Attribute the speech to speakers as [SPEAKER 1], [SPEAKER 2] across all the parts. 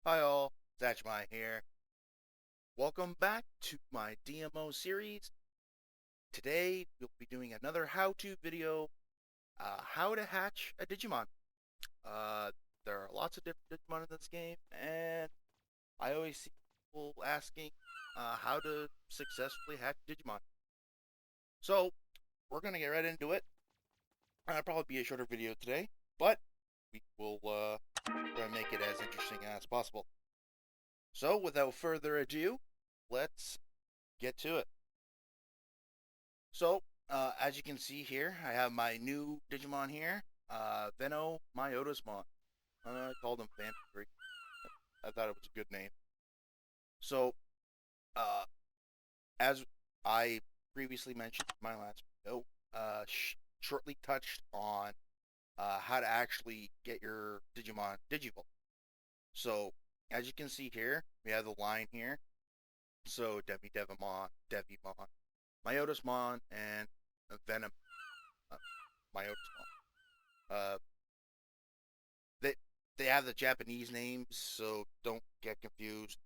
[SPEAKER 1] Hi all, Zatchmy here. Welcome back to my DMO series. Today we'll be doing another how-to video, how to hatch a Digimon. Uh, there are lots of different Digimon in this game, and I always see people asking how to successfully hatch Digimon. So we're gonna get right into it. It'll probably be a shorter video today, but we will try to make it as interesting as possible. So without further ado, let's get to it. So, as you can see here, I have my new Digimon here, Veno Myotismon. I called him Vampire. I thought it was a good name. So, uh, as I previously mentioned in my last video, shortly touched on how to actually get your Digimon Digivolve. So, as you can see here, we have the line here. So, Devimon, Devimon, Myotismon, and Venom Myotismon. Uh, they they have the Japanese names, so don't get confused.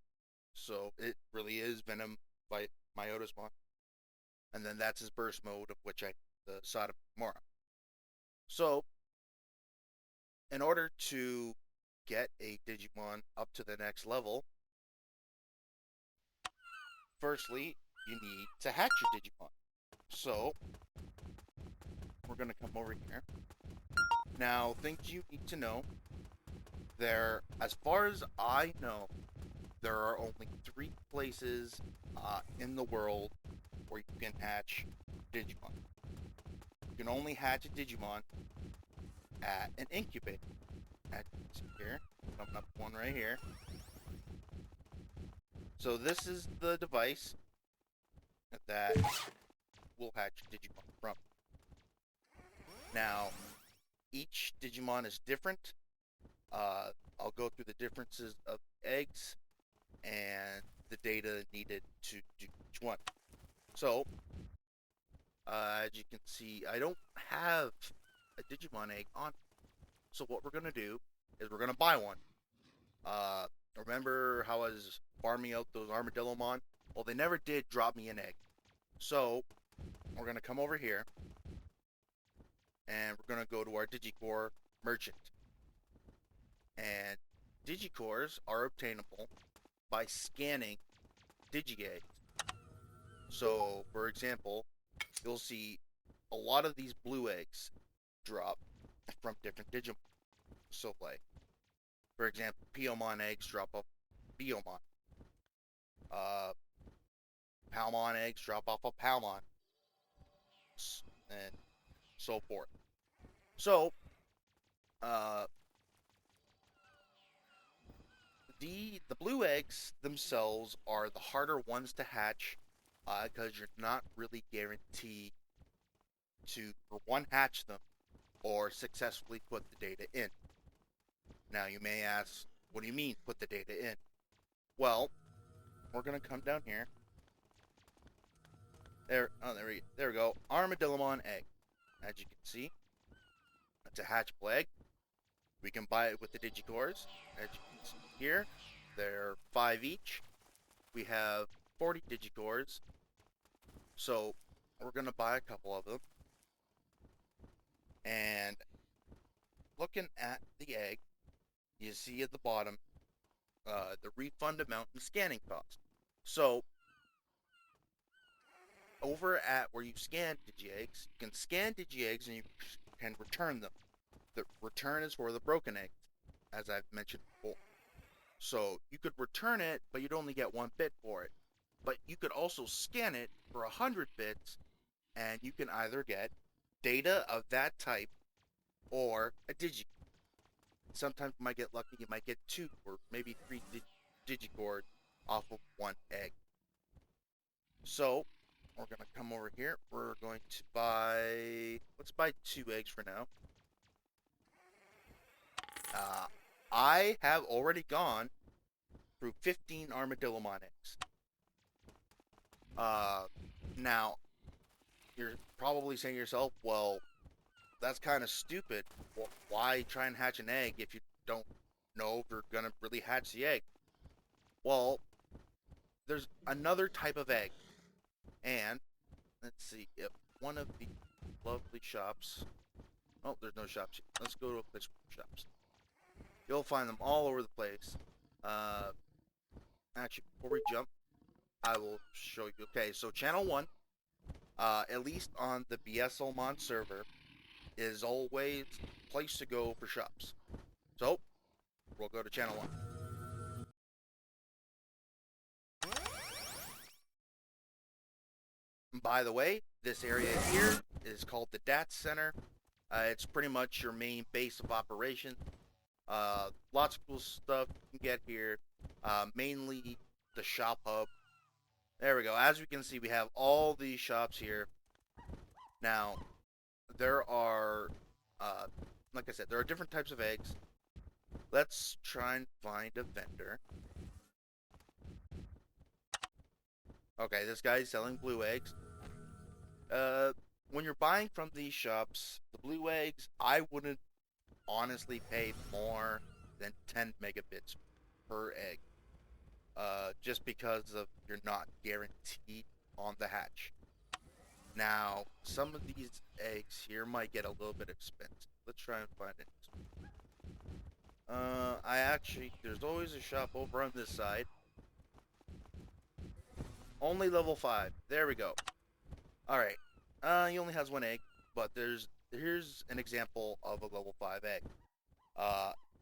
[SPEAKER 1] So it really is Venom by Myotismon, and then that's his burst mode, of which I the Sodom Gomorrah. So in order to get a Digimon up to the next level, firstly you need to hatch a Digimon. So we're gonna come over here. Now, things you need to know. There, as far as I know, there are only 3 places in the world where you can hatch Digimon. You can only hatch a Digimon at an incubator. As you can see here, coming up one right here. So this is the device that will hatch Digimon from. Now, each Digimon is different. I'll go through the differences of eggs and the data needed to do each one. So, as you can see, I don't have a Digimon egg on. So what we're gonna do is we're gonna buy one. Uh, remember how I was farming out those Armadillomon? Well, they never did drop me an egg. So we're gonna come over here and we're gonna go to our Digicore merchant. And Digicores are obtainable by scanning Digi-eggs. So, for example, you'll see a lot of these blue eggs drop from different Digimon. So, like, for example, Piomon eggs drop off Biomon. Uh, Palmon eggs drop off of Palmon, and so forth. So, uh, the blue eggs themselves are the harder ones to hatch, because you're not really guaranteed to, for one, hatch them or successfully put the data in. Now, you may ask, what do you mean put the data in? Well, we're gonna come down here. There we go. Armadillomon egg. As you can see, it's a hatchable egg. We can buy it with the Digicores. As you can see here, they're 5 each. We have 40 Digicores. So we're gonna buy a couple of them. And looking at the egg, you see at the bottom the refund amount and scanning cost. So over at where you scan Digi-eggs, you can scan Digi-eggs and you can return them. The return is for the broken eggs, as I've mentioned before. So you could return it, but you'd only get 1 bit for it. But you could also scan it for 100 bits, and you can either get data of that type or a Digi. Sometimes you might get lucky, you might get 2 or maybe 3 Digicord off of 1 egg. So we're gonna come over here. We're going to buy, let's buy 2 eggs for now. I have already gone through 15 Armadillomon eggs. Now, you're probably saying to yourself, well, that's kind of stupid. Why try and hatch an egg if you don't know if we're gonna really hatch the egg. Well, there's another type of egg, and let's see if one of the lovely shops. Oh, there's no shops here. Let's go to a place with shops. You'll find them all over the place. Uh, Actually, before we jump, I will show you. Okay, so channel 1, at least on the BSLmon server, is always a place to go for shops. So, we'll go to channel 1. By the way, this area here is called the DATS Center. It's pretty much your main base of operation. Lots of cool stuff you can get here. Mainly the shop hub. There we go. As we can see, we have all these shops here. Now, there are, like I said, there are different types of eggs. Let's try and find a vendor. Okay, this guy's selling blue eggs. When you're buying from these shops, the blue eggs, I wouldn't honestly pay more than 10 megabits per egg. Just because of you're not guaranteed on the hatch. Now, some of these eggs here might get a little bit expensive. Let's try and find it. There's always a shop over on this side. Only level 5. There we go. Alright. He only has one egg, but here's an example of a level 5 egg.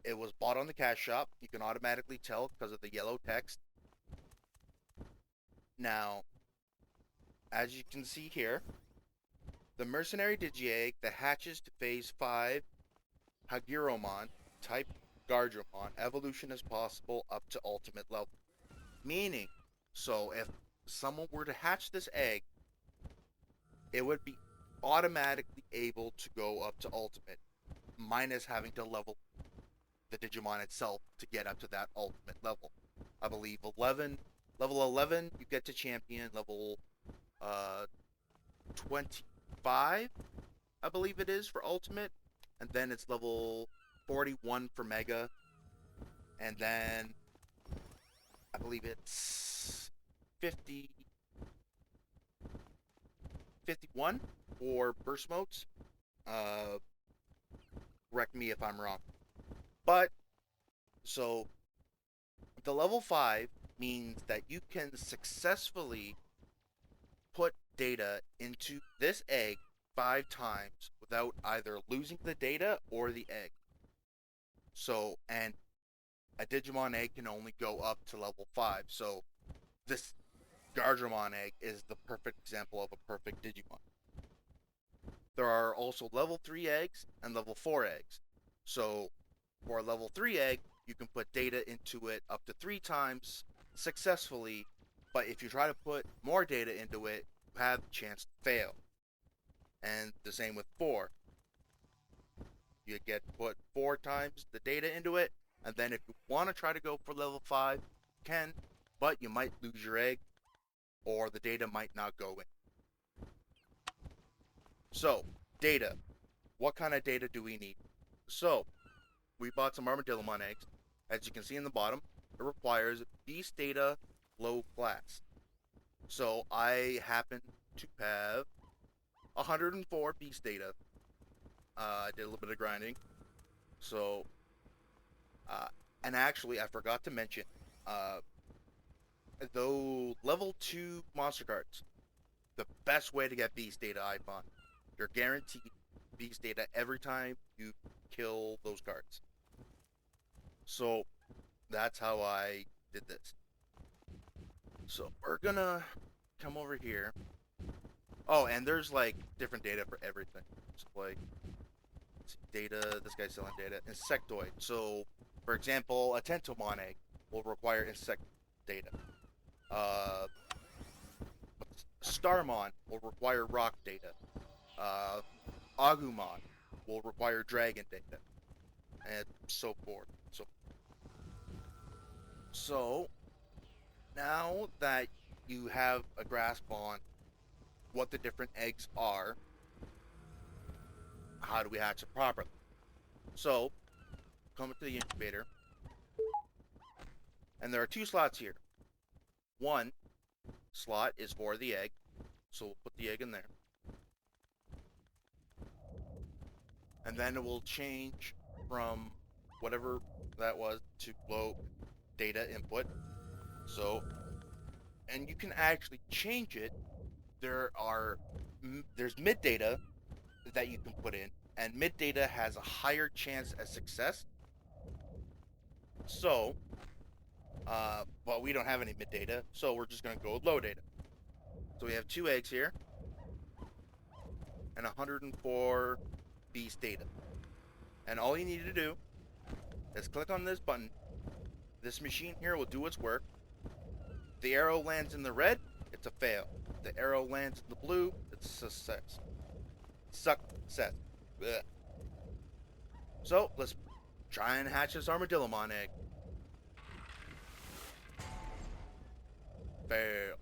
[SPEAKER 1] It was bought on the cash shop. You can automatically tell because of the yellow text. Now, as you can see here, the Mercenary Digi-Egg that hatches to Phase 5 Hagiromon type Gardramon evolution is possible up to ultimate level. Meaning, so if someone were to hatch this egg, it would be automatically able to go up to ultimate, minus having to level the Digimon itself to get up to that ultimate level. I believe level 11, you get to champion. Level 25, I believe it is, for ultimate, and then it's level 41 for mega, and then I believe it's 51 for burst modes. Correct me if I'm wrong. But, so, the level 5 means that you can successfully put data into this egg 5 times without either losing the data or the egg. So, and a Digimon egg can only go up to level 5. So, this Gardramon egg is the perfect example of a perfect Digimon. There are also level 3 eggs and level 4 eggs. So, for a level 3 egg, you can put data into it up to 3 times successfully, but if you try to put more data into it, you have a chance to fail. And the same with 4. You get put 4 times the data into it, and then if you want to try to go for level 5, you can, but you might lose your egg, or the data might not go in. So, data. What kind of data do we need? So, we bought some Armadillomon eggs. As you can see in the bottom, it requires Beast Data Low Class. So, I happen to have 104 Beast Data. I did a little bit of grinding. So, and actually, I forgot to mention, though level 2 monster cards, the best way to get Beast Data, I found. You're guaranteed Beast Data every time you kill those cards. So, that's how I did this. So, we're gonna come over here. Oh, and there's like different data for everything. So, like, data, this guy's selling data. Insectoid. So, for example, a Tentomon egg will require insect data. Starmon will require rock data. Agumon will require dragon data. And so forth. So, now that you have a grasp on what the different eggs are, how do we hatch it properly? So, come to the incubator. And there are two slots here. One slot is for the egg, so we'll put the egg in there. And then it will change from whatever that was to low data input. So, and you can actually change it. There's mid data that you can put in, and mid data has a higher chance at success. So, but we don't have any mid data, so we're just going to go with low data. So we have 2 eggs here and 104 beast data. And all you need to do is click on this button. This machine here will do its work. The arrow lands in the red, it's a fail. The arrow lands in the blue, it's a success. Success. Blech. So let's try and hatch this Armadillomon egg. Fail.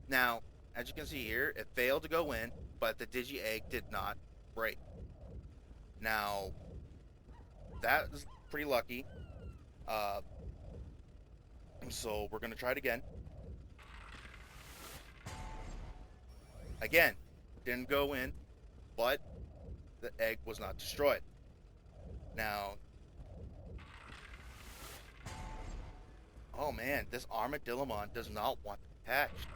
[SPEAKER 1] Now, as you can see here, it failed to go in, but the Digi egg did not break. Now, that is pretty lucky. So we're going to try it again. Again, didn't go in, but the egg was not destroyed. Now, oh man, this Armadillomon does not want to be hatched.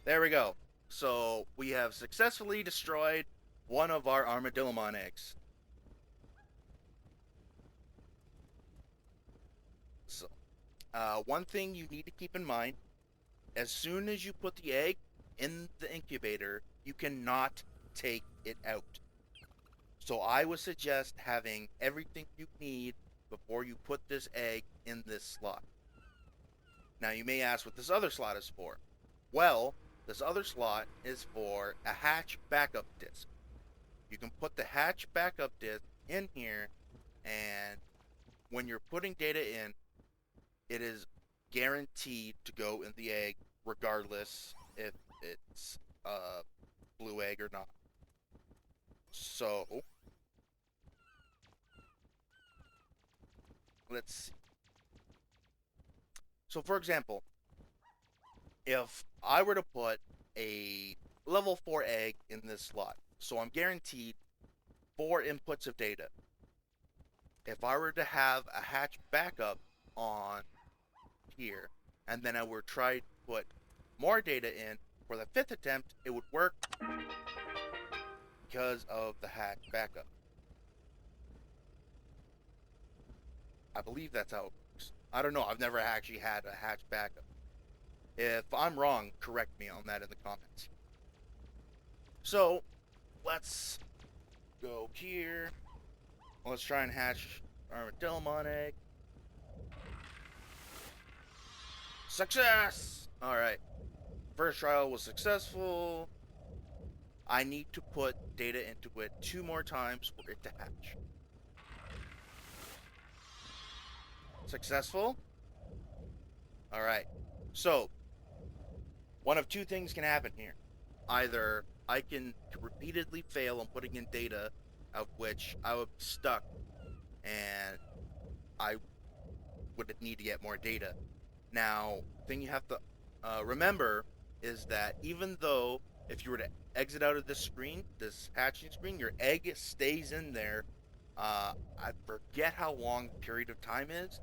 [SPEAKER 1] There we go. So we have successfully destroyed one of our Armadillomon eggs. So, one thing you need to keep in mind, as soon as you put the egg in the incubator, you cannot take it out. So I would suggest having everything you need before you put this egg in this slot. Now you may ask what this other slot is for. Well, this other slot is for a hatch backup disk. You can put the hatch backup disk in here, and when you're putting data in, it is guaranteed to go in the egg regardless if it's a blue egg or not. So let's see. So for example, if I were to put a level 4 egg in this slot, so I'm guaranteed 4 inputs of data. If I were to have a hatch backup on here, and then I were to try to put more data in for the 5th attempt, it would work because of the hatch backup. I believe that's how it works. I don't know. I've never actually had a hatch backup. If I'm wrong, correct me on that in the comments. So, let's go here. Let's try and hatch Armadillomon egg. Success! Alright. First trial was successful. I need to put data into it 2 more times for it to hatch. Successful? Alright. So, one of 2 things can happen here. Either I can repeatedly fail on putting in data, of which I would be stuck, and I would need to get more data. Now, the thing you have to remember is that even though if you were to exit out of this screen, this hatching screen, your egg stays in there. I forget how long the period of time is,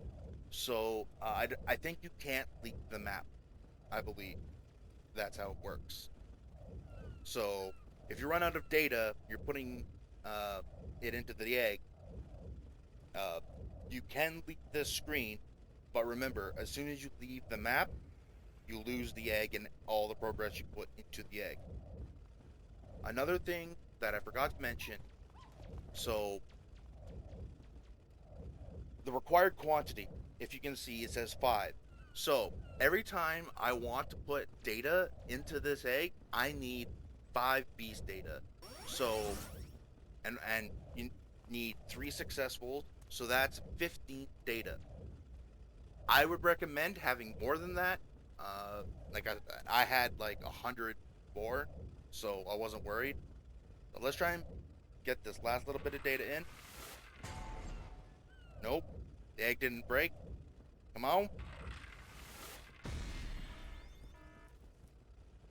[SPEAKER 1] so I think you can't leave the map. I believe that's how it works. So if you run out of data, you're putting it into the egg. You can leave this screen, but remember, as soon as you leave the map, you lose the egg and all the progress you put into the egg. Another thing that I forgot to mention, so the required quantity, if you can see, it says 5. So every time I want to put data into this egg, I need 5 beast data. So, and you need 3 successful, so that's 15 data. I would recommend having more than that. Like I had like 104, so I wasn't worried. But let's try and get this last little bit of data in. Nope, The egg didn't break. Come on.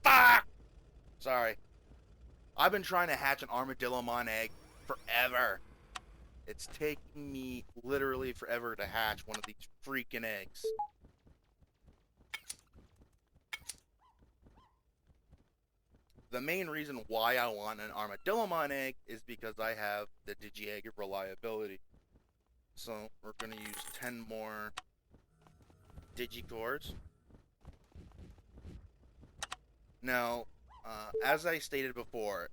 [SPEAKER 1] Fuck! Sorry. I've been trying to hatch an Armadillomon egg forever. It's taking me literally forever to hatch one of these freaking eggs. The main reason why I want an Armadillomon egg is because I have the Digi-Egg of reliability. So we're going to use 10 more Digicores. Now, as I stated before,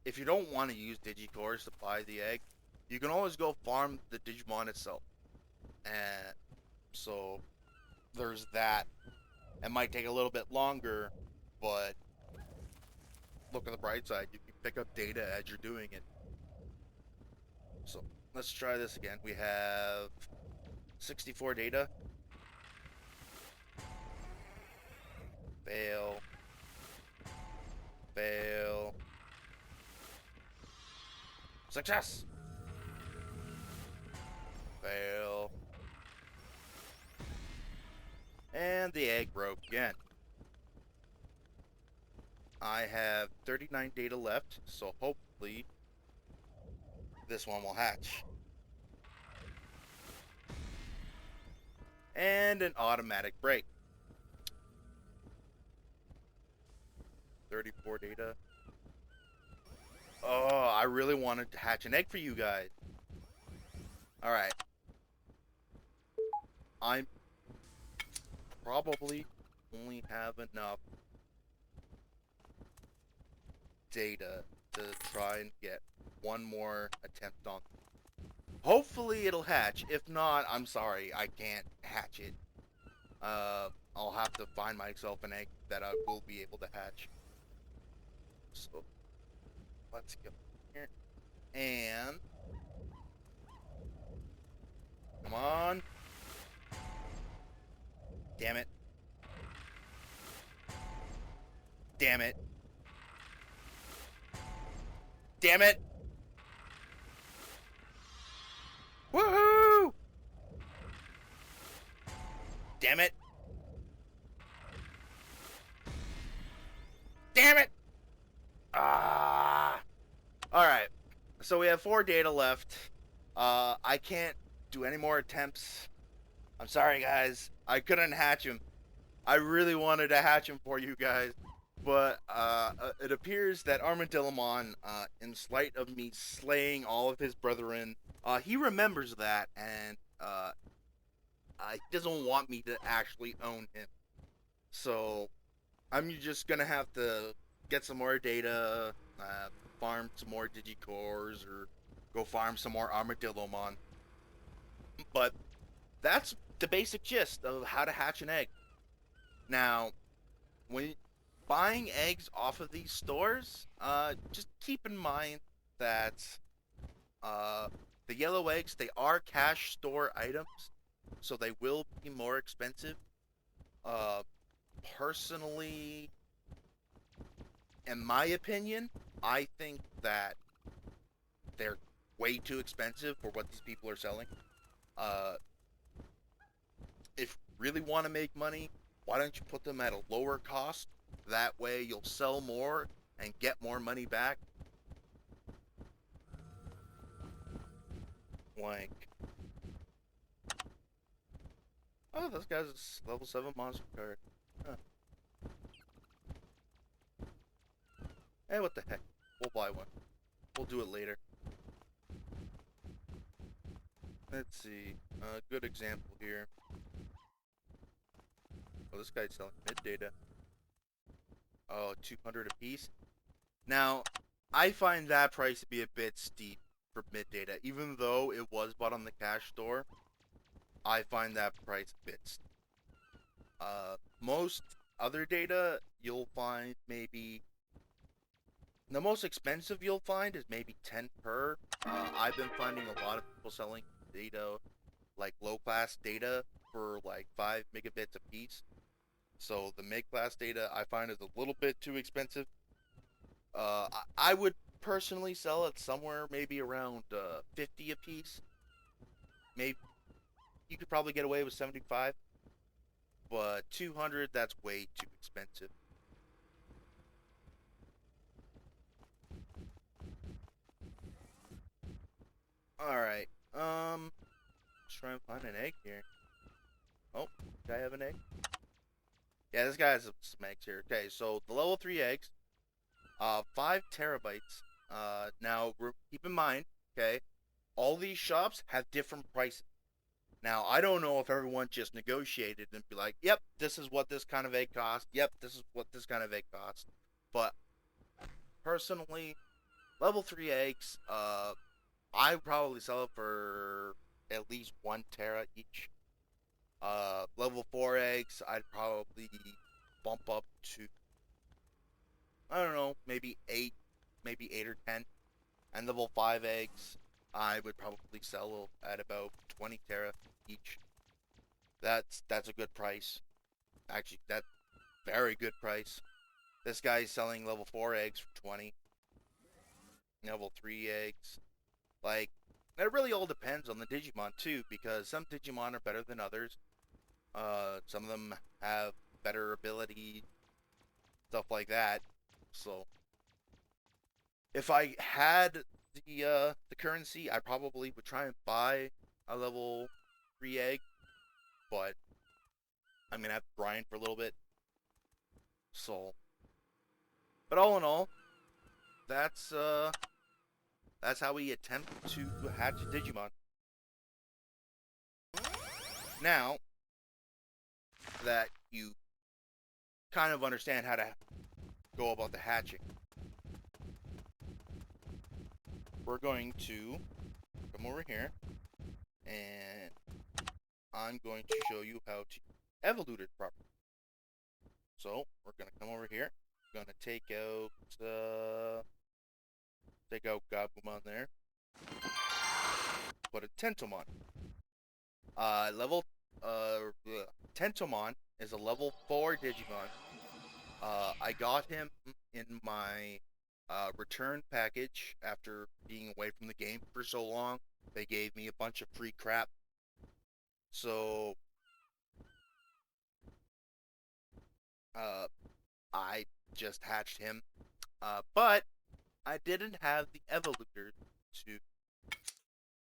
[SPEAKER 1] if you don't want to use Digicores to buy the egg, you can always go farm the Digimon itself. And so there's that. It might take a little bit longer, but look at the bright side. You can pick up data as you're doing it. So let's try this again. We have 64 data. Fail. Fail. Success! Fail. And the egg broke again. I have 39 data left, so hopefully this one will hatch. And an automatic break. 34 data. Oh, I really wanted to hatch an egg for you guys. Alright. I probably only have enough data to try and get one more attempt on. Hopefully it'll hatch. If not, I'm sorry, I can't hatch it. I'll have to find myself an egg that I will be able to hatch. So let's go here. And come on. Damn it. Damn it. Damn it. Woohoo! Damn it. Damn it. Ah. Alright. So we have 4 data left. I can't do any more attempts. I'm sorry, guys. I couldn't hatch him. I really wanted to hatch him for you guys. But it appears that Armadillomon, in spite of me slaying all of his brethren, he remembers that, and he doesn't want me to actually own him. So I'm just gonna have to get some more data, farm some more Digicores, or go farm some more Armadillomon. But that's the basic gist of how to hatch an egg. Now, when buying eggs off of these stores, just keep in mind that the yellow eggs, they are cash store items, so they will be more expensive. Personally, in my opinion, I think that they're way too expensive for what these people are selling. If you really want to make money, why don't you put them at a lower cost? That way you'll sell more and get more money back. Like, oh, this guy's a level 7 monster card. Huh. Hey, what the heck? We'll buy one. We'll do it later. Let's see. A good example here. Oh, this guy's selling mid data. Oh, 200 a piece. Now, I find that price to be a bit steep for mid data. Even though it was bought on the cash store, I find that price a bit steep. Most other data, you'll find maybe... The most expensive you'll find is maybe 10 per. I've been finding a lot of people selling data, like low-class data, for like 5 megabits a piece. So the mid-class data I find is a little bit too expensive. I would personally sell it somewhere maybe around 50 a piece. Maybe you could probably get away with 75, but 200, that's way too expensive. Alright, let's try and find an egg here. Oh, did I have an egg? Yeah, this guy has some eggs here. Okay, so the level 3 eggs, 5 terabytes. Now, keep in mind, okay, all these shops have different prices. Now, I don't know if everyone just negotiated and be like, yep, this is what this kind of egg costs. Yep, this is what this kind of egg costs. But personally, level 3 eggs, I would probably sell it for at least 1 tera each. Level 4 eggs, I'd probably bump up to, I don't know, maybe 8 or 10. And level 5 eggs, I would probably sell at about 20 tera each. That's a good price. Actually, that's very good price. This guy's selling level 4 eggs for 20. Level 3 eggs. Like, it really all depends on the Digimon too, because some Digimon are better than others. Some of them have better ability, stuff like that. So, if I had the currency, I probably would try and buy a level 3 egg, but I'm gonna have to grind for a little bit. So, but all in all, that's uh that's how we attempt to hatch a Digimon. Now that you kind of understand how to go about the hatching, we're going to come over here and I'm going to show you how to evolute it properly. So we're gonna come over here. We're gonna take out Gabumon there. Put a Tentomon. Level Tentomon is a level 4 Digimon. I got him in my return package after being away from the game for so long. They gave me a bunch of free crap. So I just hatched him. But I didn't have the Evoluter to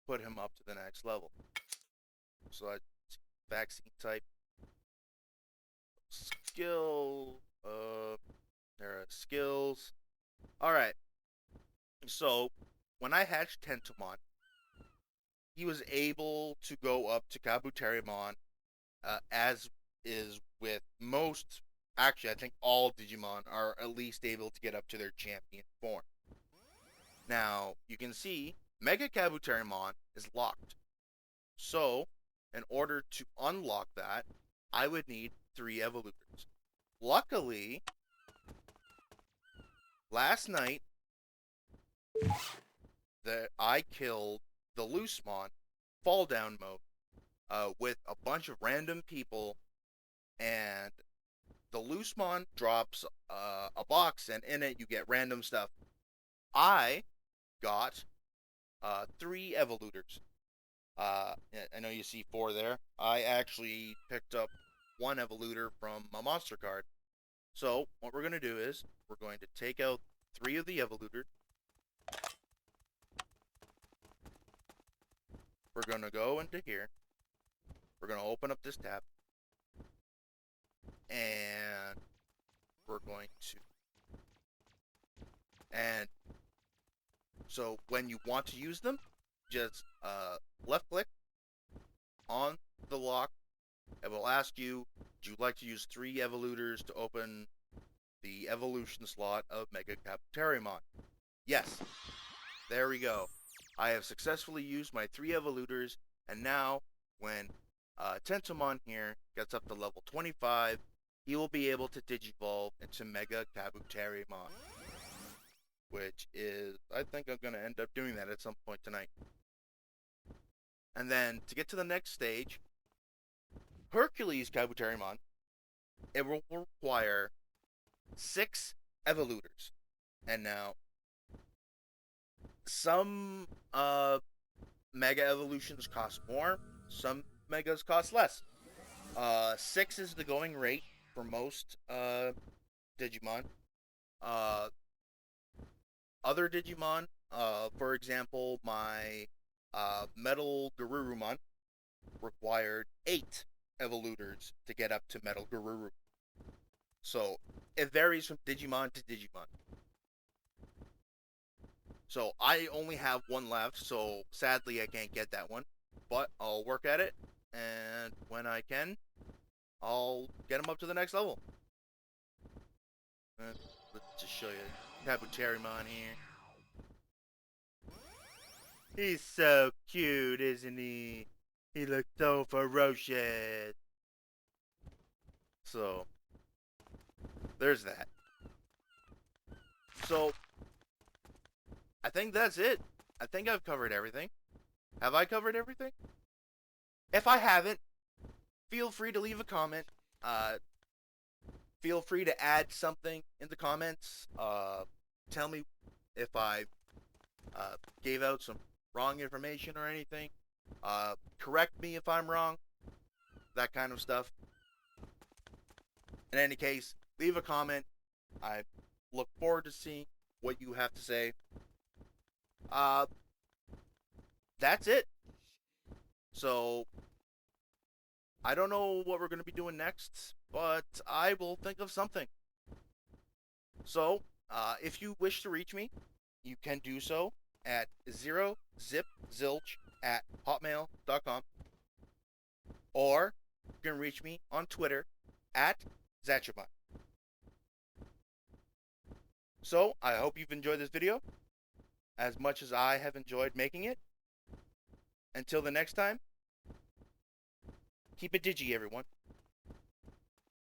[SPEAKER 1] put him up to the next level. So I vaccine type skill. There are skills. All right. So when I hatched Tentomon, he was able to go up to Kabuterimon, as is with most. Actually, I think all Digimon are at least able to get up to their champion form. Now, you can see Mega Kabuterimon is locked. So, in order to unlock that, I would need 3 Evoluters. Luckily, last night, I killed the Loosemon fall down mode with a bunch of random people, and the Loosemon drops a box, and in it you get random stuff. I got 3 Evoluters. I know you see 4 there. I actually picked up 1 Evoluter from a monster card. So, what we're going to do is, we're going to take out 3 of the Evoluters. We're going to go into here. We're going to open up this tab. And we're going to... And so, when you want to use them, just left click on the lock. It will ask you, would you like to use 3 Evoluters to open the evolution slot of Mega Kabuterimon? Yes. There we go. I have successfully used my 3 Evoluters, and now when Tentomon here gets up to level 25, he will be able to Digivolve into Mega Kabuterimon. Which is, I think I'm going to end up doing that at some point tonight. And then, to get to the next stage, Hercules Kabuterimon, it will require 6 Evoluters. And now, some Mega Evolutions cost more, some megas cost less. 6 is the going rate for most Digimon. Uh, Other Digimon, for example, my Metal Garurumon required 8 Evoluters to get up to Metal Garuru. So it varies from Digimon to Digimon. So I only have one left, so sadly I can't get that one. But I'll work at it, and when I can, I'll get him up to the next level. Let's just show you Kabuterimon here. He's so cute, isn't he? He looks so ferocious. So, there's that. So, I think that's it. I think I've covered everything. Have I covered everything? If I haven't, feel free to leave a comment. Feel free to add something in the comments. Tell me if I gave out some wrong information or anything. Correct me if I'm wrong. That kind of stuff. In any case, leave a comment. I look forward to seeing what you have to say. That's it. So, I don't know what we're going to be doing next, but I will think of something. So, if you wish to reach me, you can do so at Zerozipziltch@hotmail.com, or you can reach me on Twitter at Zatchabot. So, I hope you've enjoyed this video as much as I have enjoyed making it. Until the next time, keep it digi, everyone.